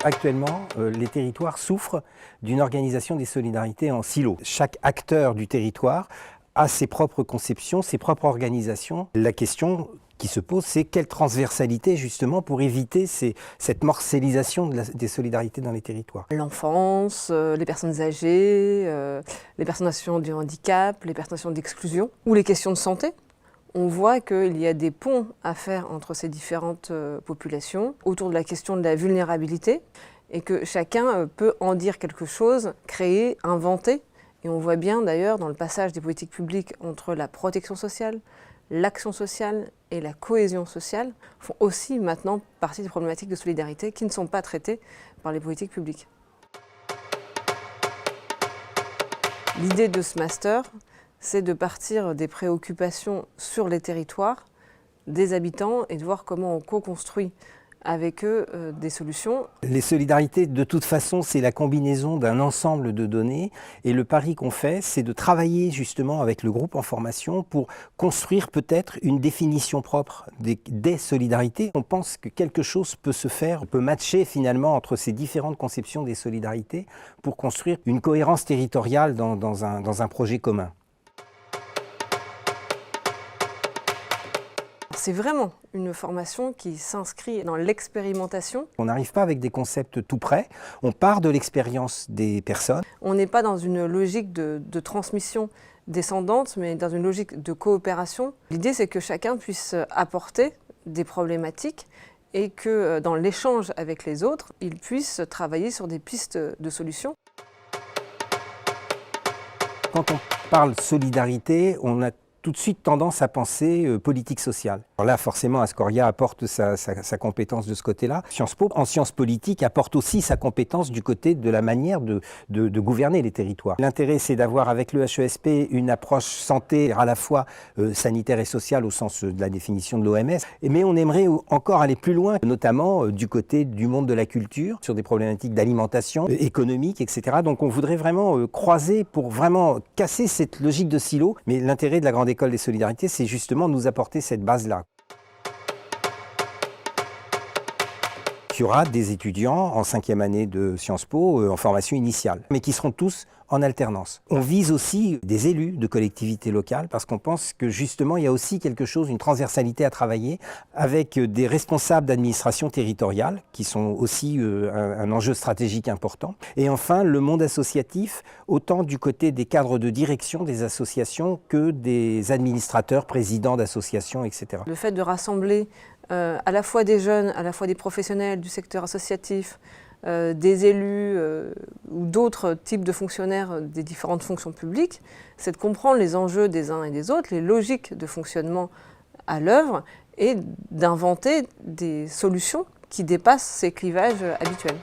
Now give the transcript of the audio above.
Actuellement, les territoires souffrent d'une organisation des solidarités en silos. Chaque acteur du territoire a ses propres conceptions, ses propres organisations. La question qui se pose, c'est quelle transversalité justement pour éviter cette morcellisation des solidarités dans les territoires. L'enfance, les personnes âgées, les personnes en situation de handicap, les personnes en situation d'exclusion ou les questions de santé. On voit qu'il y a des ponts à faire entre ces différentes populations autour de la question de la vulnérabilité et que chacun peut en dire quelque chose, créer, inventer. Et on voit bien d'ailleurs dans le passage des politiques publiques entre la protection sociale, l'action sociale et la cohésion sociale font aussi maintenant partie des problématiques de solidarité qui ne sont pas traitées par les politiques publiques. L'idée de ce master, c'est de partir des préoccupations sur les territoires, des habitants et de voir comment on co-construit avec eux des solutions. Les solidarités, de toute façon, c'est la combinaison d'un ensemble de données et le pari qu'on fait, c'est de travailler justement avec le groupe en formation pour construire peut-être une définition propre des solidarités. On pense que quelque chose peut se faire, on peut matcher finalement entre ces différentes conceptions des solidarités pour construire une cohérence territoriale dans un projet commun. C'est vraiment une formation qui s'inscrit dans l'expérimentation. On n'arrive pas avec des concepts tout prêts, on part de l'expérience des personnes. On n'est pas dans une logique de transmission descendante, mais dans une logique de coopération. L'idée, c'est que chacun puisse apporter des problématiques et que dans l'échange avec les autres, il puisse travailler sur des pistes de solutions. Quand on parle solidarité, on a tout de suite tendance à penser politique sociale. Alors là, forcément, Ascoria apporte sa compétence de ce côté-là. Sciences Po, en sciences politiques, apporte aussi sa compétence du côté de la manière de gouverner les territoires. L'intérêt, c'est d'avoir avec le HESP une approche santé à la fois sanitaire et sociale au sens de la définition de l'OMS. Mais on aimerait encore aller plus loin, notamment du côté du monde de la culture, sur des problématiques d'alimentation, économique, etc. Donc on voudrait vraiment croiser pour vraiment casser cette logique de silo. Mais l'intérêt de la grande école des solidarités, c'est justement nous apporter cette base-là. Il y aura des étudiants en 5e année de Sciences Po en formation initiale, mais qui seront tous en alternance. On vise aussi des élus de collectivités locales parce qu'on pense que justement il y a aussi quelque chose, une transversalité à travailler avec des responsables d'administration territoriale qui sont aussi un enjeu stratégique important. Et enfin le monde associatif, autant du côté des cadres de direction des associations que des administrateurs, présidents d'associations, etc. Le fait de rassembler à la fois des jeunes, à la fois des professionnels du secteur associatif, des élus ou d'autres types de fonctionnaires des différentes fonctions publiques, c'est de comprendre les enjeux des uns et des autres, les logiques de fonctionnement à l'œuvre et d'inventer des solutions qui dépassent ces clivages habituels.